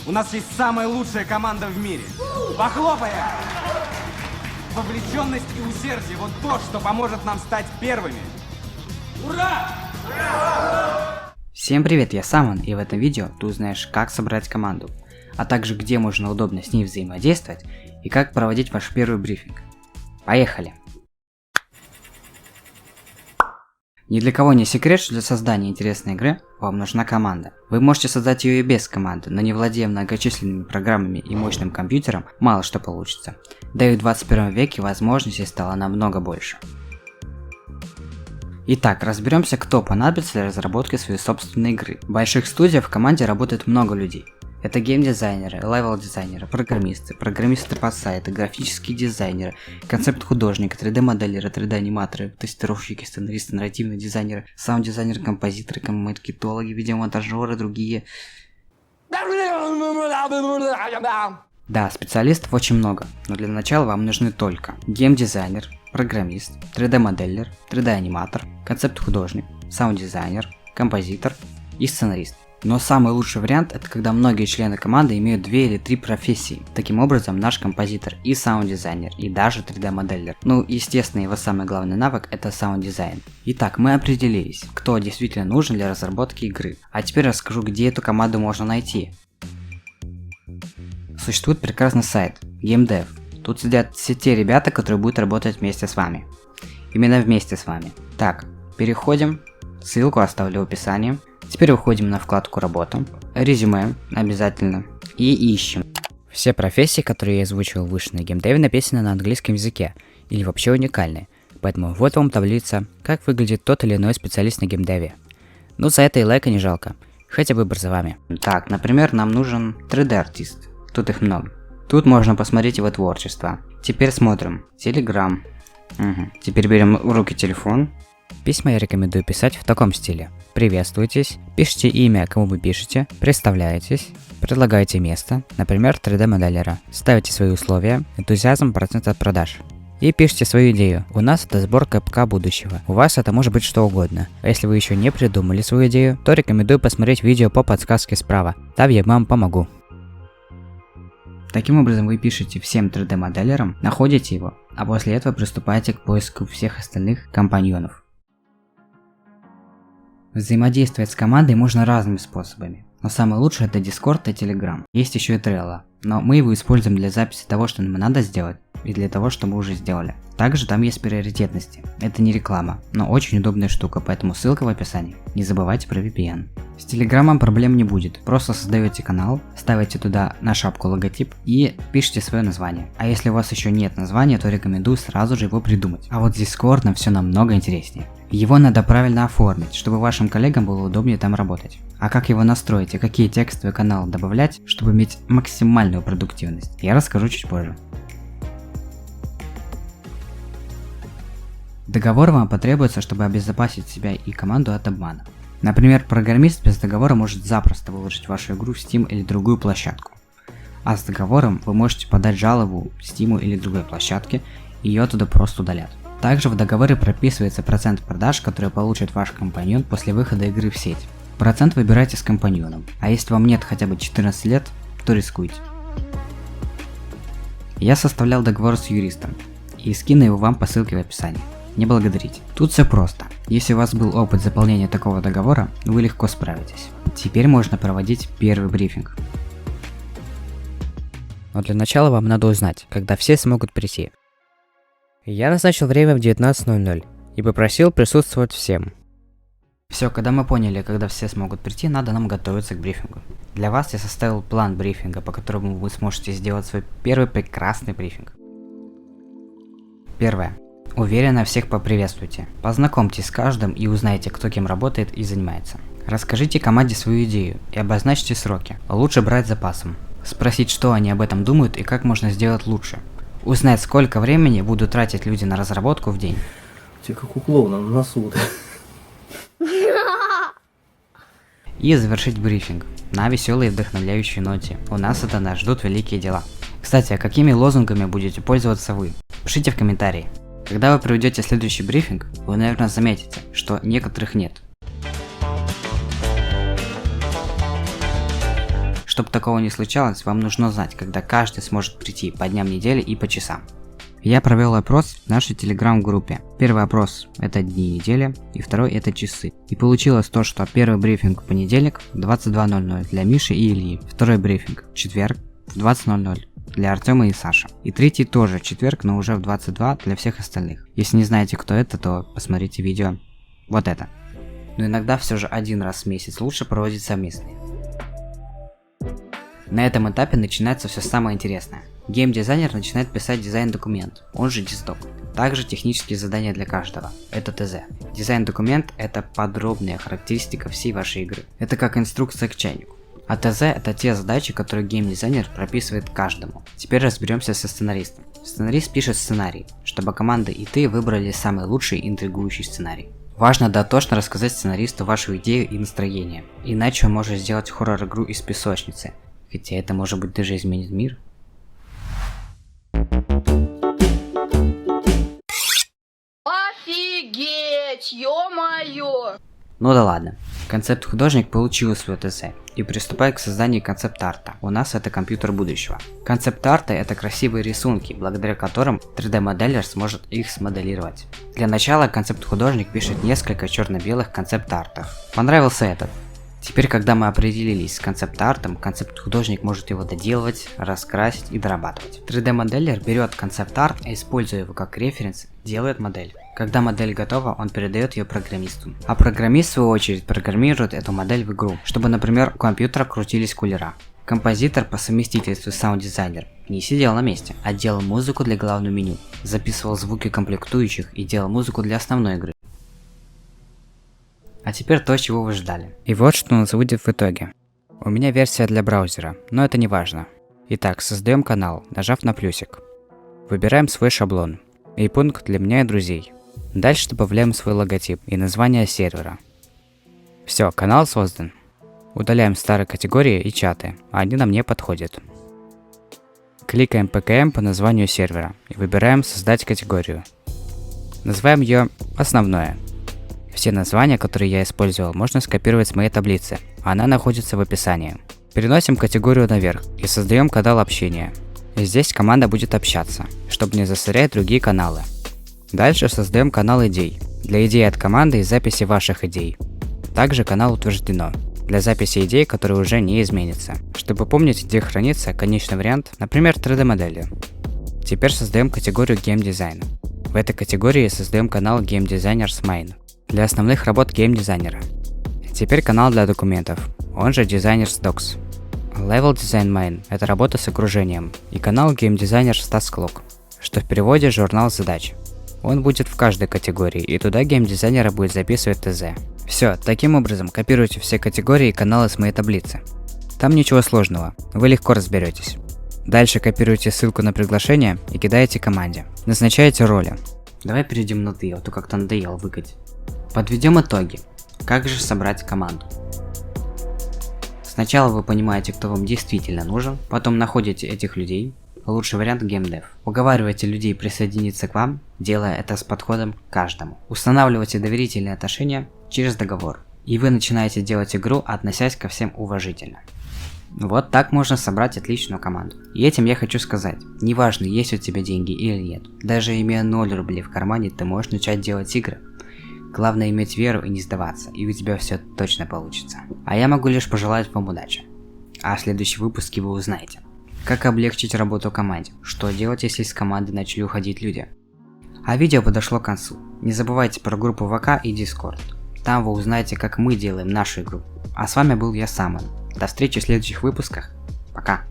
У нас есть самая лучшая команда в мире. Похлопаем! Вовлеченность и усердие – вот то, что поможет нам стать первыми. Ура! Всем привет, я Самон, и в этом видео ты узнаешь, как собрать команду, а также где можно удобно с ней взаимодействовать и как проводить ваш первый брифинг. Поехали! Ни для кого не секрет, что для создания интересной игры вам нужна команда. Вы можете создать ее и без команды, но не владея многочисленными программами и мощным компьютером, мало что получится. Да и в 21 веке возможностей стало намного больше. Итак, разберемся, кто понадобится для разработки своей собственной игры. В больших студиях в команде работает много людей. Это геймдизайнеры, левел-дизайнеры, программисты по сайту, графические дизайнеры, концепт-художники, 3D-моделеры, 3D-аниматоры, тестировщики, сценаристы, нарративные дизайнеры, саунд-дизайнеры, композиторы, маркетологи, видеомонтажеры, другие. Да, специалистов очень много, но для начала вам нужны только геймдизайнер, программист, 3D-моделер, 3D-аниматор, концепт-художник, саунд-дизайнер, композитор и сценарист. Но самый лучший вариант — это когда многие члены команды имеют 2 или 3 профессии. Таким образом, наш композитор и саунд-дизайнер, и даже 3D-моделер. Ну, естественно, его самый главный навык — это саунд-дизайн. Итак, мы определились, кто действительно нужен для разработки игры. А теперь расскажу, где эту команду можно найти. Существует прекрасный сайт GameDev. Тут сидят все те ребята, которые будут работать вместе с вами. Именно вместе с вами. Так, переходим. Ссылку оставлю в описании. Теперь выходим на вкладку «Работа», «Резюме» обязательно и ищем. Все профессии, которые я озвучивал выше на геймдеве, написаны на английском языке или вообще уникальные. Поэтому вот вам таблица, как выглядит тот или иной специалист на геймдеве. Ну за это и лайка не жалко, хотя выбор за вами. Так, например, нам нужен 3D-артист. Тут их много. Тут можно посмотреть его творчество. Теперь смотрим. Telegram. Теперь берем в руки телефон. Письма я рекомендую писать в таком стиле. Приветствуйтесь, пишите имя, кому вы пишете, представляетесь, предлагаете место, например, 3D-моделера, ставите свои условия, энтузиазм, процент от продаж. И пишите свою идею. У нас это сборка ПК будущего. У вас это может быть что угодно. А если вы еще не придумали свою идею, то рекомендую посмотреть видео по подсказке справа. Там я вам помогу. Таким образом вы пишете всем 3D-моделерам, находите его, а после этого приступаете к поиску всех остальных компаньонов. Взаимодействовать с командой можно разными способами, но самый лучший это Discord и Telegram. Есть еще и Trello, но мы его используем для записи того, что нам надо сделать, и для того, что мы уже сделали. Также там есть приоритетности. Это не реклама, но очень удобная штука, поэтому ссылка в описании. Не забывайте про VPN. С Телеграмом проблем не будет. Просто создаете канал, ставите туда на шапку логотип и пишите свое название. А если у вас еще нет названия, то рекомендую сразу же его придумать. А вот с Discord все намного интереснее. Его надо правильно оформить, чтобы вашим коллегам было удобнее там работать. А как его настроить и какие текстовые каналы добавлять, чтобы иметь максимальную продуктивность, я расскажу чуть позже. Договор вам потребуется, чтобы обезопасить себя и команду от обмана. Например, программист без договора может запросто выложить вашу игру в Steam или другую площадку. А с договором вы можете подать жалобу Steam или другой площадке, и ее оттуда просто удалят. Также в договоре прописывается процент продаж, который получит ваш компаньон после выхода игры в сеть. Процент выбирайте с компаньоном, а если вам нет хотя бы 14 лет, то рискуйте. Я составлял договор с юристом и скину его вам по ссылке в описании. Не благодарите. Тут все просто. Если у вас был опыт заполнения такого договора, вы легко справитесь. Теперь можно проводить первый брифинг. Но для начала вам надо узнать, когда все смогут прийти. Я назначил время в 19:00 и попросил присутствовать всем. Все, когда мы поняли, когда все смогут прийти, надо нам готовиться к брифингу. Для вас я составил план брифинга, по которому вы сможете сделать свой первый прекрасный брифинг. Первое. Уверенно всех поприветствуйте. Познакомьтесь с каждым и узнайте, кто кем работает и занимается. Расскажите команде свою идею и обозначьте сроки. Лучше брать запасом. Спросить, что они об этом думают и как можно сделать лучше. Узнать, сколько времени будут тратить люди на разработку в день. Тебе как у клоуна на носу. И завершить брифинг на веселой и вдохновляющей ноте. У нас это нас ждут великие дела. Кстати, а какими лозунгами будете пользоваться вы? Пишите в комментарии. Когда вы проведете следующий брифинг, вы, наверное, заметите, что некоторых нет. чтобы такого не случалось, вам нужно знать, когда каждый сможет прийти по дням недели и по часам. Я провел опрос в нашей телеграм-группе. Первый опрос – это дни недели, и второй – это часы. И получилось то, что первый брифинг в понедельник в 22:00 для Миши и Ильи, второй брифинг в четверг в 20:00 для Артема и Саши. И третий тоже в четверг, но уже в 22 для всех остальных. Если не знаете, кто это, то посмотрите видео вот это. Но иногда все же один раз в месяц лучше проводить совместные. На этом этапе начинается все самое интересное. Геймдизайнер начинает писать дизайн-документ, он же диздок. Также технические задания для каждого, это ТЗ. Дизайн-документ – это подробная характеристика всей вашей игры. Это как инструкция к чайнику. А ТЗ – это те задачи, которые геймдизайнер прописывает каждому. Теперь разберемся со сценаристом. Сценарист пишет сценарий, чтобы команда и ты выбрали самый лучший интригующий сценарий. Важно дотошно рассказать сценаристу вашу идею и настроение, иначе он может сделать хоррор-игру из песочницы, хотя это может быть даже изменит мир. Офигеть, ё-моё! Ну да ладно. Концепт-художник получил свой ТЗ и приступает к созданию концепт-арта. У нас это компьютер будущего. Концепт-арты — это красивые рисунки, благодаря которым 3D-моделер сможет их смоделировать. Для начала концепт-художник пишет несколько черно-белых концепт-артов. Понравился этот. Теперь, когда мы определились с концепт-артом, концепт-художник может его доделывать, раскрасить и дорабатывать. 3D-моделер берет концепт-арт и, используя его как референс, делает модель. Когда модель готова, он передает ее программисту. А программист, в свою очередь, программирует эту модель в игру, чтобы, например, у компьютера крутились кулера. Композитор по совместительству саунд-дизайнер не сидел на месте, а делал музыку для главного меню, записывал звуки комплектующих и делал музыку для основной игры. А теперь то, чего вы ждали. И вот что у нас выйдет в итоге. У меня версия для браузера, но это не важно. Итак, создаем канал, нажав на плюсик. Выбираем свой шаблон и пункт для меня и друзей. Дальше добавляем свой логотип и название сервера. Все, канал создан. Удаляем старые категории и чаты, они нам не подходят. Кликаем ПКМ по названию сервера и выбираем создать категорию. Называем ее основное. Все названия, которые я использовал, можно скопировать с моей таблицы, она находится в описании. Переносим категорию наверх и создаем канал общения. И здесь команда будет общаться, чтобы не засорять другие каналы. Дальше создаем канал идей, для идей от команды и записи ваших идей. Также канал утверждено, для записи идей, которые уже не изменятся, чтобы помнить, где хранится конечный вариант, например, 3D-модели. Теперь создаем категорию геймдизайн. В этой категории создаем канал Game Designers Main для основных работ геймдизайнера. Теперь канал для документов, он же Designers Docs. Level Design Main – это работа с окружением, и канал Game Designers Task Log, что в переводе журнал задач. Он будет в каждой категории, и туда геймдизайнера будет записывать ТЗ. Все, таким образом копируйте все категории и каналы с моей таблицы. Там ничего сложного, вы легко разберетесь. Дальше копируйте ссылку на приглашение и кидаете команде. Назначаете роли. Давай перейдем на ты, а то как-то надоело выкать. Подведем итоги. Как же собрать команду? Сначала вы понимаете, кто вам действительно нужен, потом находите этих людей, лучший вариант геймдев. Уговаривайте людей присоединиться к вам, делая это с подходом к каждому. Устанавливайте доверительные отношения через договор. И вы начинаете делать игру, относясь ко всем уважительно. Вот так можно собрать отличную команду. И этим я хочу сказать, неважно, есть у тебя деньги или нет, даже имея 0 рублей в кармане, ты можешь начать делать игры. Главное иметь веру и не сдаваться, и у тебя все точно получится. А я могу лишь пожелать вам удачи. А в следующем выпуске вы узнаете, как облегчить работу команде, что делать, если из команды начали уходить люди. А видео подошло к концу. Не забывайте про группу ВК и Discord. Там вы узнаете, как мы делаем нашу игру. А с вами был я, Самон. До встречи в следующих выпусках. Пока.